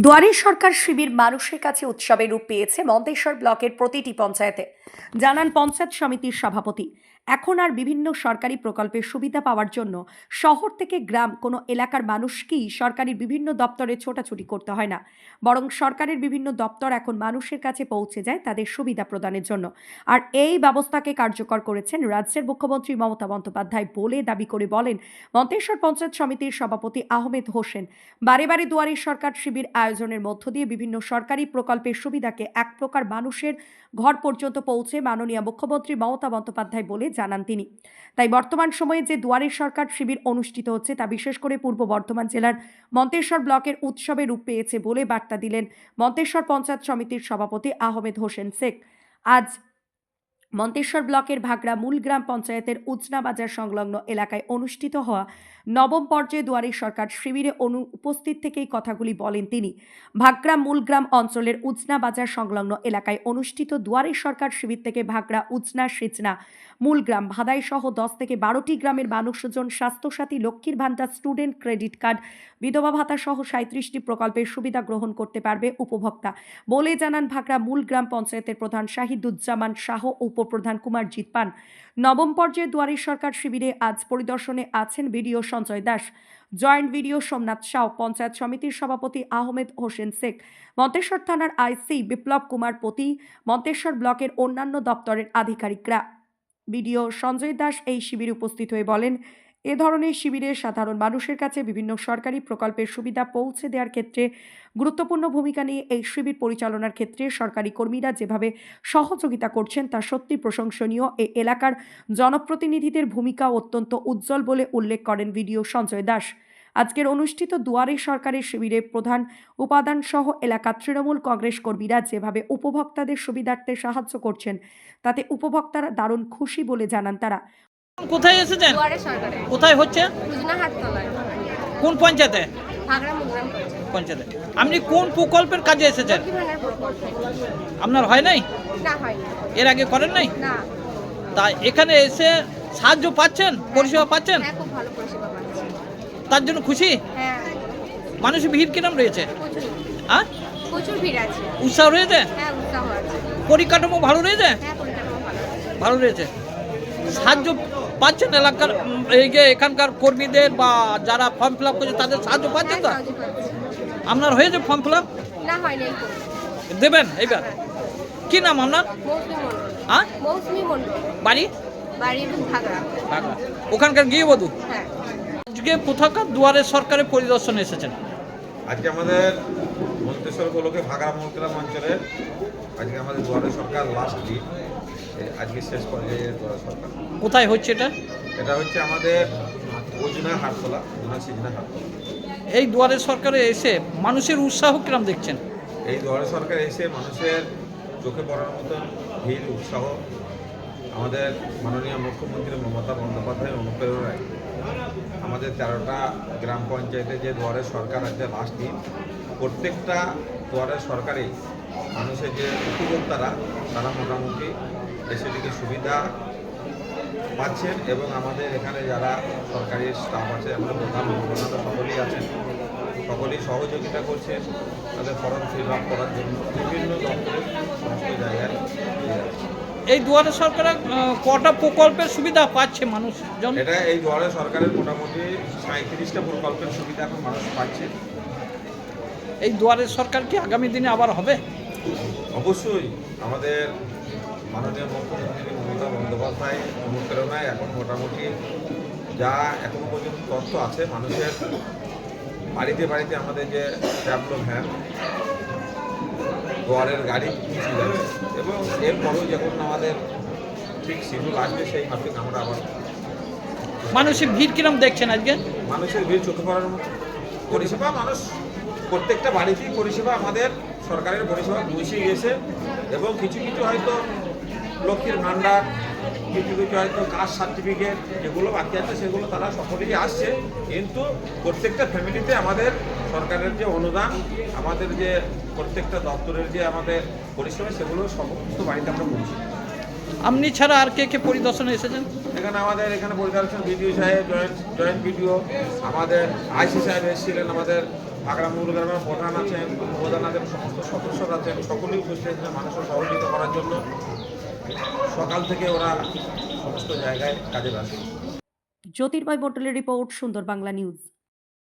দুয়ারে সরকার শিবির মানুষের কাছে উৎসবের রূপ পেয়েছে মন্তেশ্বর ব্লকের প্রতিটি পঞ্চায়েতে, জানান পঞ্চায়েত সমিতির সভাপতি। এখন আর বিভিন্ন সরকারি প্রকল্পের সুবিধা পাওয়ার জন্য শহর থেকে গ্রাম কোনো এলাকার মানুষকেই সরকারি বিভিন্ন দপ্তরে ছোটাছুটি করতে হয় না, বরং সরকারের বিভিন্ন দপ্তর এখন মানুষের কাছে পৌঁছে যায় তাদের সুবিধা প্রদানের জন্য। আর এই ব্যবস্থাকে কার্যকর করেছেন রাজ্যের মুখ্যমন্ত্রী মমতা বন্দ্যোপাধ্যায় বলে দাবি করে বলেন মন্তেশ্বর পঞ্চায়েত সমিতির সভাপতি আহমেদ হোসেন। বারে বারে দুয়ারে সরকার শিবির আয়োজনের মধ্য দিয়ে বিভিন্ন সরকারি প্রকল্পের সুবিধাকে এক প্রকার মানুষের ঘর পর্যন্ত পৌঁছে মাননীয় মুখ্যমন্ত্রী মমতা বন্দ্যোপাধ্যায় বলে জানান তিনি। তাই বর্তমান সময়ে যে দুয়ারে সরকার শিবির অনুষ্ঠিত হচ্ছে তা বিশেষ করে পূর্ব বর্ধমান জেলার মন্তেশ্বর ব্লকের উৎসবে রূপ পেয়েছে বলে বার্তা দিলেন মন্তেশ্বর পঞ্চায়েত সমিতির সভাপতি আহমেদ হোসেন শেখ। আজ মন্তেশ্বর ব্লকের ভাগড়া মূল গ্রাম পঞ্চায়েতের উজনা বাজার সংলগ্ন এলাকায় অনুষ্ঠিত হওয়া নবম পর্যায়ে দুয়ারে সরকার শিবিরে উপস্থিত থেকেই কথাগুলি বলেন তিনি। ভাগড়া মূলগ্রাম অঞ্চলের উজনা বাজার সংলগ্ন এলাকায় অনুষ্ঠিত দুয়ারে সরকার শিবির থেকে ভাগড়া, উজনা, সিজনা, মূলগ্রাম, ভাদাই সহ 10 থেকে 12টি গ্রামের মানুষজন স্বাস্থ্যসাথী, লক্ষ্মীর ভান্ডার, স্টুডেন্ট ক্রেডিট কার্ড, বিধবা ভাতা সহ 37টি প্রকল্পের সুবিধা গ্রহণ করতে পারবে উপভোক্তা বলে জানান ভাগড়া মূল গ্রাম পঞ্চায়েতের প্রধান শাহিদুজ্জামান শাহ ও উপপ্রধান কুমারজিৎ পান। নবম পর্যায়ে দুয়ারে সরকার শিবিরে আজ পরিদর্শনে আছেন BDO Sanjay Das, joint BDO Somnath Sau, panchayat সমিতির সভাপতি আহমেদ হোসেন শেখ, মন্তেশ্বর থানার আইসি বিপ্লব কুমার পতি, মন্তেশ্বর ব্লকের অন্যান্য দপ্তরের আধিকারিকরা। বিডিও সঞ্জয় দাস এই শিবিরে উপস্থিত হয়ে বলেন, এ ধরনের শিবিরে সাধারণ মানুষের কাছে বিভিন্ন সরকারি প্রকল্পের সুবিধা পৌঁছে দেওয়ার ক্ষেত্রে গুরুত্বপূর্ণ ভূমিকা নিয়ে এই শিবির পরিচালনার ক্ষেত্রে সরকারি কর্মীরা যেভাবে সহযোগিতা করছেন তা সত্যি প্রশংসনীয়। এই এলাকার জনপ্রতিনিধিদের ভূমিকা অত্যন্ত উজ্জ্বল বলে উল্লেখ করেন বিডিও সঞ্জয় দাস। আজকের অনুষ্ঠিত দুয়ারে সরকারের শিবিরে প্রধান উপাদান সহ এলাকার তৃণমূল কংগ্রেস কর্মীরা যেভাবে উপভোক্তাদের সুবিধার্থে সাহায্য করছেন তাতে উপভোক্তারা দারুণ খুশি বলে জানান তারা। কোথায় এসেছেন? দুয়ারে সরকারে কোথায় হচ্ছে? উজনাহাটতলায়, কোন পঞ্চায়েতে? ভাগড়া মুগরাম পঞ্চায়েতে। আপনি কোন প্রকল্পের কাজে এসেছেন? লক্ষ্মী ভান্ডার প্রকল্প। আপনার হয় নাই? না, হয় না। এর আগে করেন নাই? না। তা এখানে এসে সাহায্য পাচ্ছেন, পরিষেবা পাচ্ছেন, হ্যাঁ, খুব ভালো পরিষেবা পাচ্ছি। তার জন্য খুশি? হ্যাঁ, মানুষের ভিড় কিরম রয়েছে? প্রচুর হ্যাঁ, প্রচুর ভিড় আছে। উৎসাহ রয়েছে? হ্যাঁ, উৎসাহ আছে। পরিকাঠামো ভালো রয়েছে? হ্যাঁ, পরিকাঠামো ভালো আছে। ভালো রয়েছে। সাহায্য পাচ্ছেন এলাকার এই যে এখানকার কর্মীদের বা যারা ফর্ম ফিল আপ করছে তাদের সাহায্য পাচ্ছেন তো? হ্যাঁ, সাহায্য পাচ্ছি। আপনার হয়েছে ফর্ম ফিল আপ? না, হয় নাই তো। দেবেন এইবার? কি নাম আপনার? মৌসুমী মণ্ডল। হ্যাঁ, মৌসুমী মণ্ডল। বাড়ি? বাড়ি ভাগড়া। ঢাকা। ওখানকার গৃহবধূ। হ্যাঁ। আজকে কোথাকার দুয়ারে সরকারের পরিদর্শনে এসেছেন? আজকে আমাদের মন্তেশ্বর ব্লকে ভাগড়া মূলগ্রাম অঞ্চলের আজকে আমাদের দুয়ারে সরকার লাস্ট দিন, আজকে শেষ পর্যায়ে দুয়ারে সরকার। কোথায় হচ্ছে এটা? এটা হচ্ছে আমাদের উজনা হাটতলা, উজনা সিজনা হাটতলা। এই দুয়ারে সরকারে এসে মানুষের উৎসাহ কিরম দেখছেন? এই দুয়ারে সরকার এসে মানুষের চোখে পড়ার মতন ভিড়, উৎসাহ আমাদের মাননীয় মুখ্যমন্ত্রী মমতা বন্দ্যোপাধ্যায় অনুপ্রেরণায় আমাদের 13টা গ্রাম পঞ্চায়েতে যে দুয়ারে সরকার আছে লাস্ট দিন, প্রত্যেকটা দুয়ারে সরকারে মানুষের যে উপভোক্তারা তারা মোটামুটি এসে সুবিধা পাচ্ছেন এবং আমাদের এখানে যারা সরকারি স্টাফ আছে, আমাদের প্রধান উপপ্রধান সকলেই আছেন, সকলেই সহযোগিতা করছেন তাদের ফর্ম ফিল আপ করার জন্য বিভিন্ন দপ্তরের সমস্ত জায়গায়। এই দুয়ারে সরকার কটা প্রকল্পের সুবিধা পাচ্ছে মানুষজন? এটা এই দুয়ারে সরকারের মোটামুটি 37টা প্রকল্পের সুবিধা এখন মানুষ পাচ্ছে। এই দুয়ারে সরকার কি আগামী দিনে আবার হবে? অবশ্যই আমাদের মাননীয় মুখ্যমন্ত্রী মমতা বন্দ্যোপাধ্যায় অনুপ্রেরণায় এখন মোটামুটি যা এখনো পর্যন্ত তথ্য আছে, মানুষের বাড়িতে বাড়িতে আমাদের যে ট্যাবলো ভ্যান, দুয়ারের গাড়ি কিছু যাচ্ছে এবং এরপরেও যখন আমাদের ঠিক শিডিউল আসবে সেই মাফিক আমরা আবার। মানুষের ভিড় কিরম দেখছেন আজকে? মানুষের ভিড় চোখে পড়ার মতো পরিষেবা, মানুষ প্রত্যেকটা বাড়িতেই পরিষেবা আমাদের সরকারের পরিষেবা পৌঁছে গেছে এবং কিছু কিছু হয়তো লক্ষ্মীর ভান্ডার, কিছু কিছু হয়তো কাস্ট সার্টিফিকেট যেগুলো বাকি আছে সেগুলো তারা সকলেই আসছে, কিন্তু প্রত্যেকটা ফ্যামিলিতে আমাদের সরকারের যে অনুদান, আমাদের যে প্রত্যেকটা দপ্তরের যে আমাদের পরিষেবা সেগুলো সমস্ত বাড়িতে আমরা পৌঁছি। আপনি ছাড়া আর কে কে পরিদর্শনে এসেছেন? এখানে আমাদের এখানে পরিদর্শন বিডিও সাহেব, জয়েন্ট বিডিও, আমাদের আইসি সাহেব এসেছিলেন, আমাদের ভাগড়া মৌল গ্রামের প্রধান আছেন, প্রধান আছেন, সমস্ত সদস্যরা আছেন, সকলেই উপস্থিত আছেন মানুষের সহযোগিতা করার জন্য। সকাল থেকে ওরা সমস্ত জায়গায় কাজে ব্যস্ত। জ্যোতির্ময় মণ্ডলের রিপোর্ট, সুন্দর বাংলা নিউজ।